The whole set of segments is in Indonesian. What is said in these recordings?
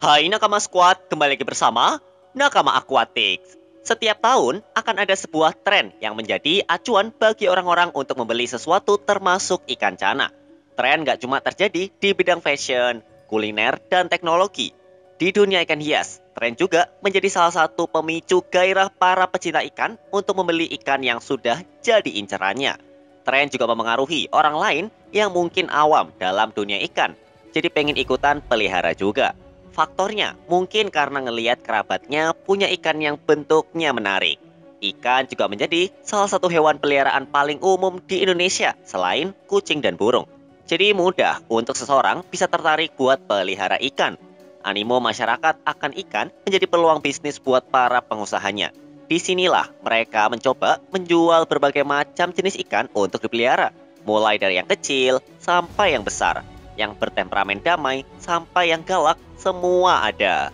Hai Nakama Squad, kembali lagi bersama Nakama Aquatics. Setiap tahun akan ada sebuah tren yang menjadi acuan bagi orang-orang untuk membeli sesuatu termasuk ikan cana. Tren gak cuma terjadi di bidang fashion, kuliner, dan teknologi. Di dunia ikan hias, tren juga menjadi salah satu pemicu gairah para pecinta ikan untuk membeli ikan yang sudah jadi incerannya. Tren juga memengaruhi orang lain yang mungkin awam dalam dunia ikan. Jadi pengen ikutan pelihara juga. Faktornya mungkin karena ngelihat kerabatnya punya ikan yang bentuknya menarik. Ikan juga menjadi salah satu hewan peliharaan paling umum di Indonesia selain kucing dan burung. Jadi mudah untuk seseorang bisa tertarik buat pelihara ikan. Animo masyarakat akan ikan menjadi peluang bisnis buat para pengusahanya. Disinilah mereka mencoba menjual berbagai macam jenis ikan untuk dipelihara, mulai dari yang kecil sampai yang besar, yang bertemperamen damai sampai yang galak, semua ada.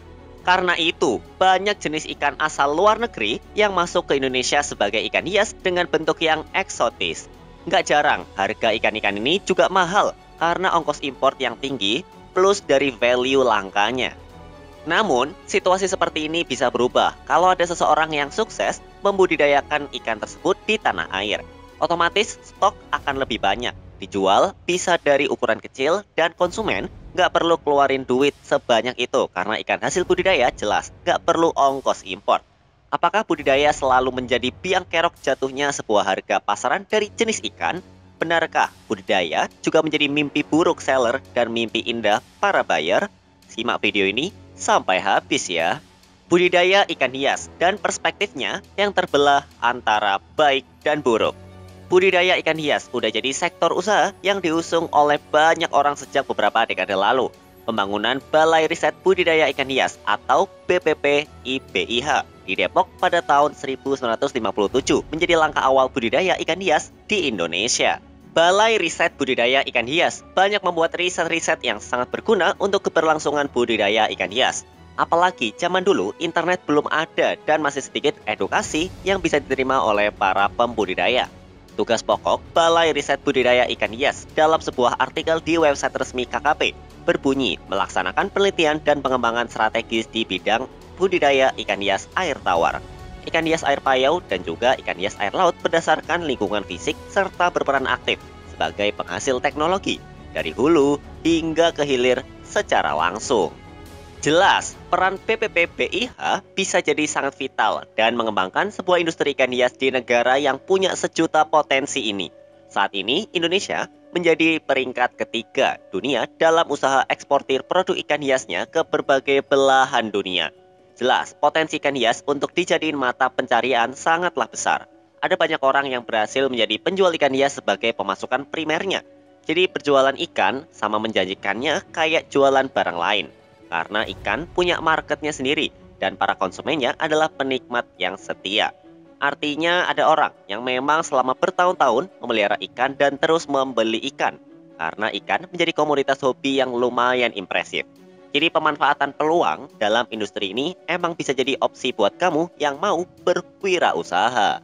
Karena itu, banyak jenis ikan asal luar negeri yang masuk ke Indonesia sebagai ikan hias dengan bentuk yang eksotis. Nggak jarang, harga ikan-ikan ini juga mahal karena ongkos impor yang tinggi plus dari value langkanya. Namun, situasi seperti ini bisa berubah kalau ada seseorang yang sukses membudidayakan ikan tersebut di tanah air. Otomatis, stok akan lebih banyak. Dijual bisa dari ukuran kecil dan konsumen nggak perlu keluarin duit sebanyak itu karena ikan hasil budidaya jelas nggak perlu ongkos impor. Apakah budidaya selalu menjadi biang kerok jatuhnya sebuah harga pasaran dari jenis ikan? Benarkah budidaya juga menjadi mimpi buruk seller dan mimpi indah para buyer? Simak video ini sampai habis ya. Budidaya ikan hias dan perspektifnya yang terbelah antara baik dan buruk. Budidaya ikan hias udah jadi sektor usaha yang diusung oleh banyak orang sejak beberapa dekade lalu. Pembangunan Balai Riset Budidaya Ikan Hias atau BPP IBIH di Depok pada tahun 1957 menjadi langkah awal budidaya ikan hias di Indonesia. Balai Riset Budidaya Ikan Hias banyak membuat riset-riset yang sangat berguna untuk keberlangsungan budidaya ikan hias. Apalagi zaman dulu internet belum ada dan masih sedikit edukasi yang bisa diterima oleh para pembudidaya. Tugas pokok Balai Riset Budidaya Ikan Hias dalam sebuah artikel di website resmi KKP berbunyi melaksanakan penelitian dan pengembangan strategis di bidang budidaya ikan hias air tawar, ikan hias air payau, dan juga ikan hias air laut berdasarkan lingkungan fisik serta berperan aktif sebagai penghasil teknologi dari hulu hingga ke hilir secara langsung. Jelas, peran PPP BIH bisa jadi sangat vital dan mengembangkan sebuah industri ikan hias di negara yang punya sejuta potensi ini. Saat ini, Indonesia menjadi peringkat ketiga dunia dalam usaha eksportir produk ikan hiasnya ke berbagai belahan dunia. Jelas, potensi ikan hias untuk dijadiin mata pencarian sangatlah besar. Ada banyak orang yang berhasil menjadi penjual ikan hias sebagai pemasukan primernya. Jadi berjualan ikan sama menjanjikannya kayak jualan barang lain. Karena ikan punya marketnya sendiri dan para konsumennya adalah penikmat yang setia. Artinya ada orang yang memang selama bertahun-tahun memelihara ikan dan terus membeli ikan. Karena ikan menjadi komoditas hobi yang lumayan impresif. Jadi pemanfaatan peluang dalam industri ini emang bisa jadi opsi buat kamu yang mau berwirausaha.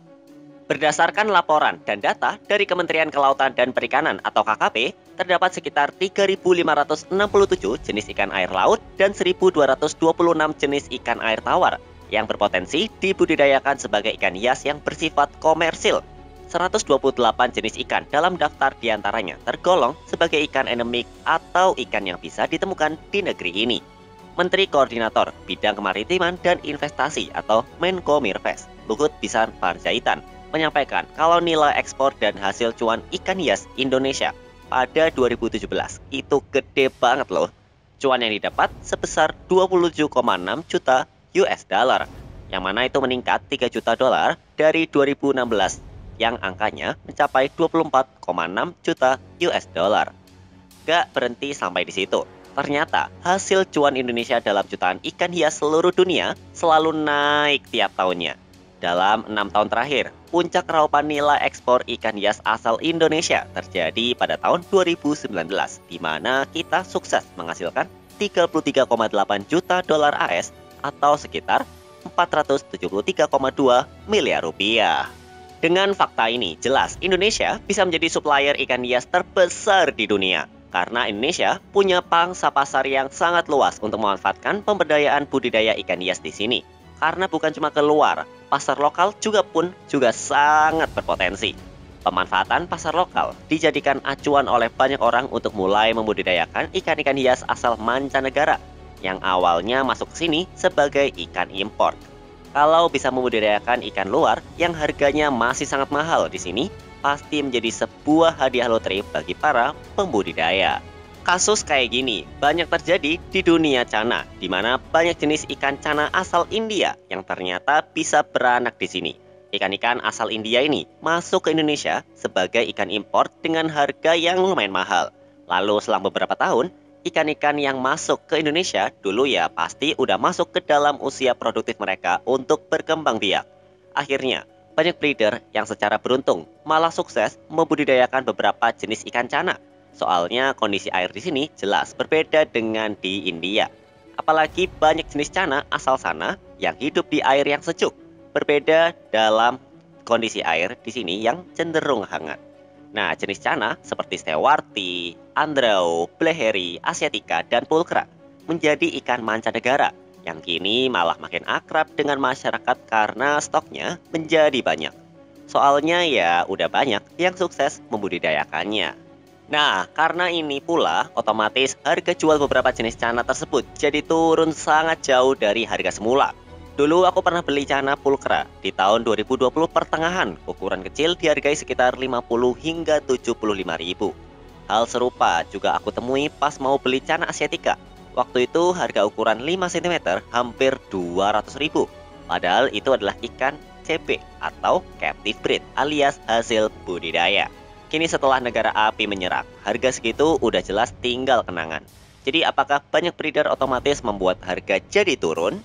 Berdasarkan laporan dan data dari Kementerian Kelautan dan Perikanan atau KKP, terdapat sekitar 3.567 jenis ikan air laut dan 1.226 jenis ikan air tawar yang berpotensi dibudidayakan sebagai ikan hias yang bersifat komersil. 128 jenis ikan dalam daftar diantaranya tergolong sebagai ikan endemik atau ikan yang bisa ditemukan di negeri ini. Menteri Koordinator Bidang Kemaritiman dan Investasi atau Menko Mirves, Luhut Binsar Panjaitan, menyampaikan kalau nilai ekspor dan hasil cuan ikan hias Indonesia pada 2017 itu gede banget loh. Cuan yang didapat sebesar 27,6 juta US dollar, yang mana itu meningkat 3 juta dolar dari 2016 yang angkanya mencapai 24,6 juta US dollar. Gak berhenti sampai di situ. Ternyata hasil cuan Indonesia dalam jutaan ikan hias seluruh dunia selalu naik tiap tahunnya. Dalam 6 tahun terakhir, puncak raupan nilai ekspor ikan hias asal Indonesia terjadi pada tahun 2019, di mana kita sukses menghasilkan 33,8 juta dolar AS atau sekitar 473,2 miliar rupiah. Dengan fakta ini, jelas Indonesia bisa menjadi supplier ikan hias terbesar di dunia. karena Indonesia punya pangsa pasar yang sangat luas untuk memanfaatkan pemberdayaan budidaya ikan hias di sini. Karena bukan cuma keluar, pasar lokal juga sangat berpotensi. Pemanfaatan pasar lokal dijadikan acuan oleh banyak orang untuk mulai membudidayakan ikan-ikan hias asal mancanegara yang awalnya masuk ke sini sebagai ikan impor. Kalau bisa membudidayakan ikan luar yang harganya masih sangat mahal di sini, pasti menjadi sebuah hadiah lotre bagi para pembudidaya. Kasus kayak gini banyak terjadi di dunia cana, di mana banyak jenis ikan cana asal India yang ternyata bisa beranak di sini. Ikan-ikan asal India ini masuk ke Indonesia sebagai ikan impor dengan harga yang lumayan mahal. Lalu selang beberapa tahun, ikan-ikan yang masuk ke Indonesia dulu ya pasti udah masuk ke dalam usia produktif mereka untuk berkembang biak. Akhirnya, banyak breeder yang secara beruntung malah sukses membudidayakan beberapa jenis ikan cana. Soalnya kondisi air di sini jelas berbeda dengan di India. Apalagi banyak jenis cana asal sana yang hidup di air yang sejuk. Berbeda dalam kondisi air di sini yang cenderung hangat. Nah, jenis cana seperti stewarti, andrao, bleheri, asiatica, dan pulkra menjadi ikan mancanegara yang kini malah makin akrab dengan masyarakat karena stoknya menjadi banyak. Soalnya ya udah banyak yang sukses membudidayakannya. Nah, karena ini pula otomatis harga jual beberapa jenis cana tersebut jadi turun sangat jauh dari harga semula. Dulu aku pernah beli cana pulkra di tahun 2020 pertengahan, ukuran kecil dihargai sekitar 50 hingga 75 ribu. Hal serupa juga aku temui pas mau beli cana asiatica. Waktu itu harga ukuran 5 cm hampir 200 ribu. Padahal itu adalah ikan CP atau captive breed alias hasil budidaya. Kini setelah negara api menyerang, harga segitu udah jelas tinggal kenangan. Jadi apakah banyak breeder otomatis membuat harga jadi turun?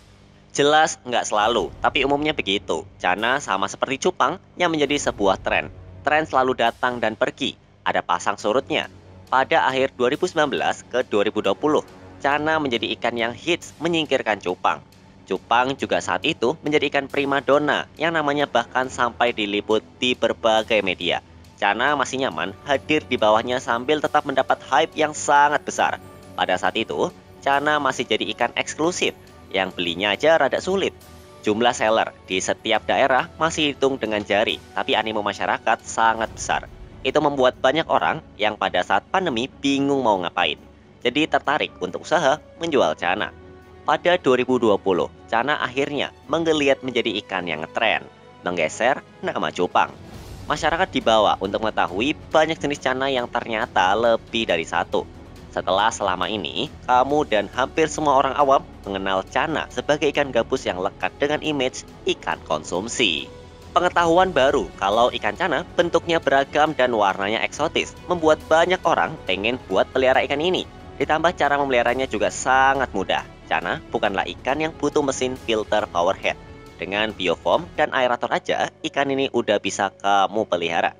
Jelas nggak selalu, tapi umumnya begitu. Cana sama seperti cupang yang menjadi sebuah tren. Tren selalu datang dan pergi, ada pasang surutnya. Pada akhir 2019 ke 2020, cana menjadi ikan yang hits menyingkirkan cupang. Cupang juga saat itu menjadi ikan primadona yang namanya bahkan sampai diliput di berbagai media. Cana masih nyaman hadir di bawahnya sambil tetap mendapat hype yang sangat besar. Pada saat itu, cana masih jadi ikan eksklusif yang belinya aja rada sulit. Jumlah seller di setiap daerah masih hitung dengan jari, tapi animo masyarakat sangat besar. Itu membuat banyak orang yang pada saat pandemi bingung mau ngapain. Jadi tertarik untuk usaha menjual cana. Pada 2020, cana akhirnya menggeliat menjadi ikan yang ngetren, menggeser nama cupang. Masyarakat dibawa untuk mengetahui banyak jenis cana yang ternyata lebih dari satu. Setelah selama ini, kamu dan hampir semua orang awam mengenal cana sebagai ikan gabus yang lekat dengan image ikan konsumsi. Pengetahuan baru kalau ikan cana bentuknya beragam dan warnanya eksotis membuat banyak orang pengen buat pelihara ikan ini. Ditambah cara memeliharanya juga sangat mudah. Cana bukanlah ikan yang butuh mesin filter powerhead. Dengan biofoam dan aerator aja, ikan ini udah bisa kamu pelihara.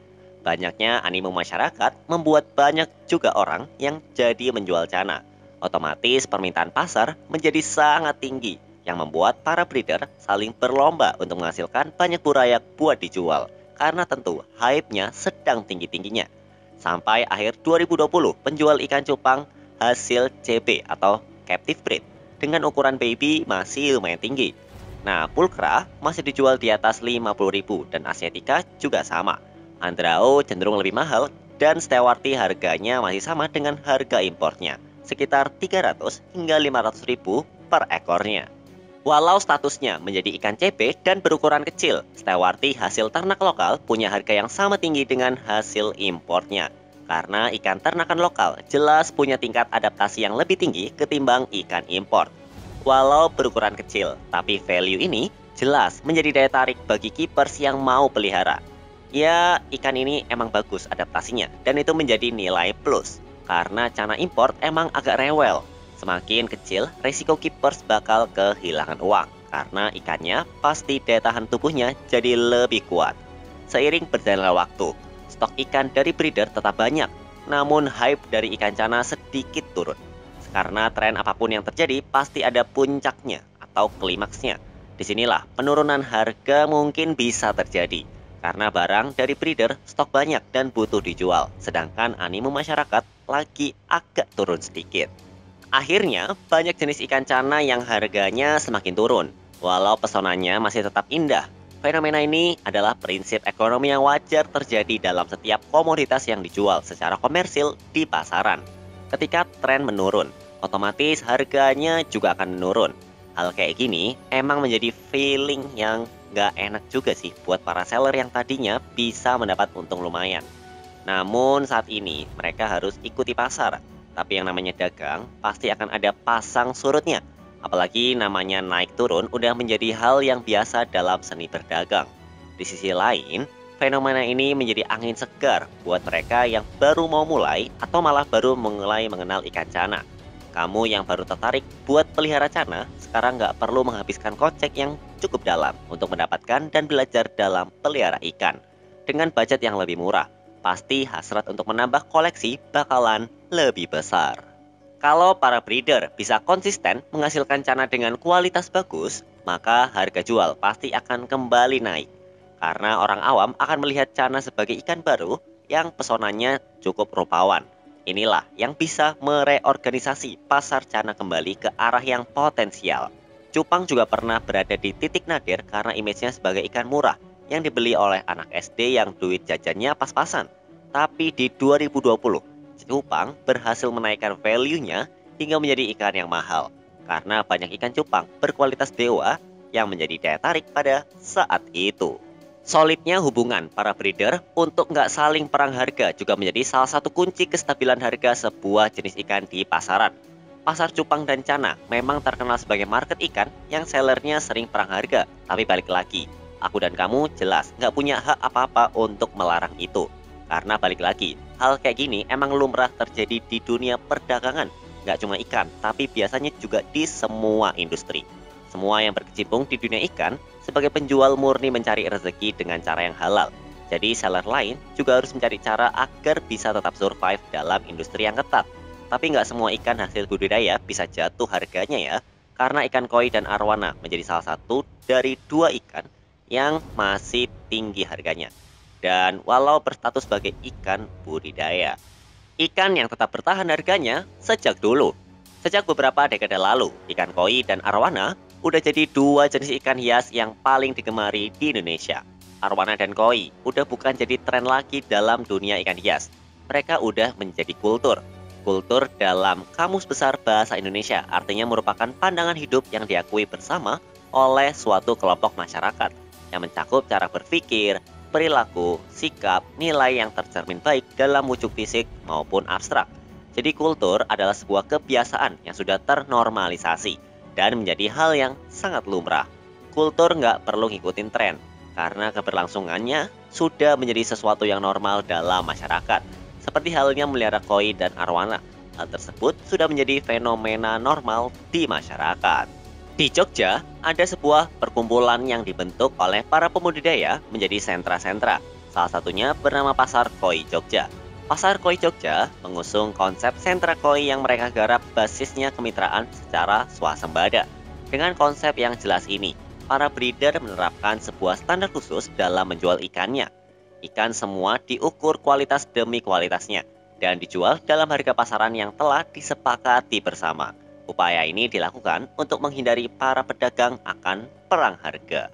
Banyaknya animo masyarakat membuat banyak juga orang yang jadi menjual cana. Otomatis permintaan pasar menjadi sangat tinggi, yang membuat para breeder saling berlomba untuk menghasilkan banyak burayak buat dijual. Karena tentu hype-nya sedang tinggi-tingginya. Sampai akhir 2020, penjual ikan cupang hasil CB atau captive breed dengan ukuran baby masih lumayan tinggi. Nah, pulkra masih dijual di atas 50.000 dan asiatica juga sama. Andrao cenderung lebih mahal dan stewarti harganya masih sama dengan harga importnya, sekitar 300 hingga 500.000 per ekornya. Walau statusnya menjadi ikan CP dan berukuran kecil, stewarti hasil ternak lokal punya harga yang sama tinggi dengan hasil importnya. Karena ikan ternakan lokal jelas punya tingkat adaptasi yang lebih tinggi ketimbang ikan impor. Walau berukuran kecil, tapi value ini jelas menjadi daya tarik bagi keepers yang mau pelihara. Ya, ikan ini emang bagus adaptasinya, dan itu menjadi nilai plus. Karena cana import emang agak rewel. Semakin kecil, resiko keepers bakal kehilangan uang. Karena ikannya pasti daya tahan tubuhnya jadi lebih kuat. Seiring berjalannya waktu, stok ikan dari breeder tetap banyak, namun hype dari ikan cana sedikit turun. Karena tren apapun yang terjadi pasti ada puncaknya atau klimaksnya. Disinilah penurunan harga mungkin bisa terjadi. Karena barang dari breeder stok banyak dan butuh dijual, sedangkan animo masyarakat lagi agak turun sedikit. Akhirnya, banyak jenis ikan cana yang harganya semakin turun, walau pesonanya masih tetap indah. Fenomena ini adalah prinsip ekonomi yang wajar terjadi dalam setiap komoditas yang dijual secara komersil di pasaran. Ketika tren menurun, otomatis harganya juga akan menurun. Hal kayak gini emang menjadi feeling yang nggak enak juga sih buat para seller yang tadinya bisa mendapat untung lumayan. Namun saat ini mereka harus ikuti pasar. Tapi yang namanya dagang pasti akan ada pasang surutnya. Apalagi namanya naik turun udah menjadi hal yang biasa dalam seni berdagang. Di sisi lain, fenomena ini menjadi angin segar buat mereka yang baru mau mulai atau malah baru mulai mengenal ikan cana. Kamu yang baru tertarik buat pelihara cana, sekarang nggak perlu menghabiskan kocek yang cukup dalam untuk mendapatkan dan belajar dalam pelihara ikan. Dengan budget yang lebih murah, pasti hasrat untuk menambah koleksi bakalan lebih besar. Kalau para breeder bisa konsisten menghasilkan cana dengan kualitas bagus, maka harga jual pasti akan kembali naik. Karena orang awam akan melihat cana sebagai ikan baru yang pesonanya cukup rupawan. Inilah yang bisa mereorganisasi pasar cana kembali ke arah yang potensial. Cupang juga pernah berada di titik nadir karena image-nya sebagai ikan murah yang dibeli oleh anak SD yang duit jajannya pas-pasan. Tapi di 2020, cupang berhasil menaikkan value-nya hingga menjadi ikan yang mahal. Karena banyak ikan cupang berkualitas dewa yang menjadi daya tarik pada saat itu. Solidnya hubungan para breeder untuk nggak saling perang harga juga menjadi salah satu kunci kestabilan harga sebuah jenis ikan di pasaran. Pasar cupang dan cana memang terkenal sebagai market ikan yang sellernya sering perang harga. Tapi balik lagi, aku dan kamu jelas nggak punya hak apa-apa untuk melarang itu. Karena balik lagi, hal kayak gini emang lumrah terjadi di dunia perdagangan. Nggak cuma ikan, tapi biasanya juga di semua industri. Semua yang berkecimpung di dunia ikan sebagai penjual murni mencari rezeki dengan cara yang halal. Jadi seller lain juga harus mencari cara agar bisa tetap survive dalam industri yang ketat. Tapi nggak semua ikan hasil budidaya bisa jatuh harganya ya. Karena ikan koi dan arwana menjadi salah satu dari dua ikan yang masih tinggi harganya. Dan walau berstatus sebagai ikan budidaya, ikan yang tetap bertahan harganya sejak dulu. Sejak beberapa dekade lalu, ikan koi dan arwana udah jadi dua jenis ikan hias yang paling digemari di Indonesia. Arwana dan koi udah bukan jadi tren lagi dalam dunia ikan hias. Mereka udah menjadi kultur. Kultur dalam Kamus Besar Bahasa Indonesia artinya merupakan pandangan hidup yang diakui bersama oleh suatu kelompok masyarakat yang mencakup cara berpikir, perilaku, sikap, nilai yang tercermin baik dalam wujud fisik maupun abstrak. Jadi kultur adalah sebuah kebiasaan yang sudah ternormalisasi dan menjadi hal yang sangat lumrah. Kultur nggak perlu ngikutin tren, karena keberlangsungannya sudah menjadi sesuatu yang normal dalam masyarakat. Seperti halnya melihara koi dan arwana, hal tersebut sudah menjadi fenomena normal di masyarakat. Di Jogja, ada sebuah perkumpulan yang dibentuk oleh para pembudidaya menjadi sentra-sentra. Salah satunya bernama Pasar Koi Jogja. Pasar Koi Jogja mengusung konsep sentra koi yang mereka garap basisnya kemitraan secara swasembada. Dengan konsep yang jelas ini, para breeder menerapkan sebuah standar khusus dalam menjual ikannya. Ikan semua diukur kualitas demi kualitasnya dan dijual dalam harga pasaran yang telah disepakati bersama. Upaya ini dilakukan untuk menghindari para pedagang akan perang harga.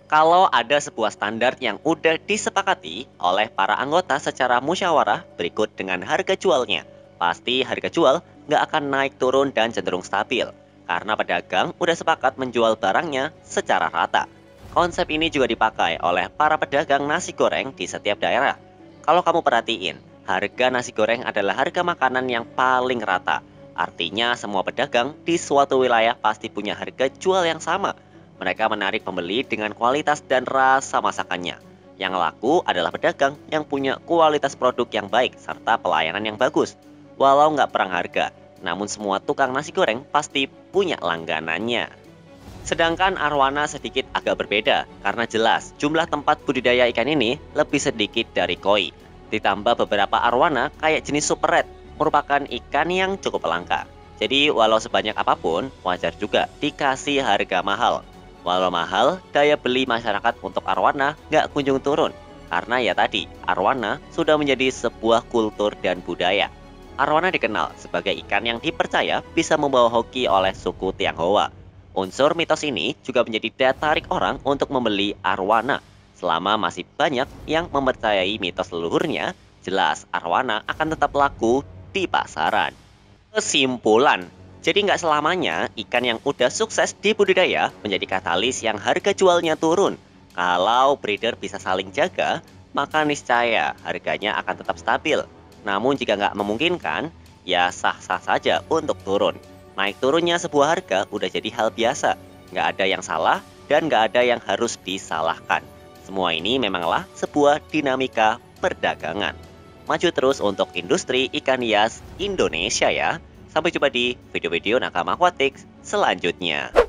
Kalau ada sebuah standar yang udah disepakati oleh para anggota secara musyawarah berikut dengan harga jualnya, pasti harga jual nggak akan naik turun dan cenderung stabil, karena pedagang udah sepakat menjual barangnya secara rata. Konsep ini juga dipakai oleh para pedagang nasi goreng di setiap daerah. Kalau kamu perhatiin, harga nasi goreng adalah harga makanan yang paling rata. Artinya semua pedagang di suatu wilayah pasti punya harga jual yang sama. Mereka menarik pembeli dengan kualitas dan rasa masakannya. Yang laku adalah pedagang yang punya kualitas produk yang baik serta pelayanan yang bagus. Walau nggak perang harga, namun semua tukang nasi goreng pasti punya langganannya. Sedangkan arwana sedikit agak berbeda karena jelas jumlah tempat budidaya ikan ini lebih sedikit dari koi. Ditambah beberapa arwana kayak jenis super red merupakan ikan yang cukup langka. Jadi walau sebanyak apapun, wajar juga dikasih harga mahal. Walau mahal, daya beli masyarakat untuk arwana nggak kunjung turun. Karena ya tadi, arwana sudah menjadi sebuah kultur dan budaya. Arowana dikenal sebagai ikan yang dipercaya bisa membawa hoki oleh suku Tionghoa. Unsur mitos ini juga menjadi daya tarik orang untuk membeli arwana. Selama masih banyak yang mempercayai mitos leluhurnya, jelas arwana akan tetap laku di pasaran. Kesimpulan, jadi nggak selamanya ikan yang udah sukses di budidaya menjadi katalis yang harga jualnya turun. Kalau breeder bisa saling jaga, maka niscaya harganya akan tetap stabil. Namun jika nggak memungkinkan, ya sah-sah saja untuk turun. Naik turunnya sebuah harga udah jadi hal biasa. Nggak ada yang salah dan nggak ada yang harus disalahkan. Semua ini memanglah sebuah dinamika perdagangan. Maju terus untuk industri ikan hias Indonesia ya. Sampai jumpa di video-video Nakama Aquatics selanjutnya.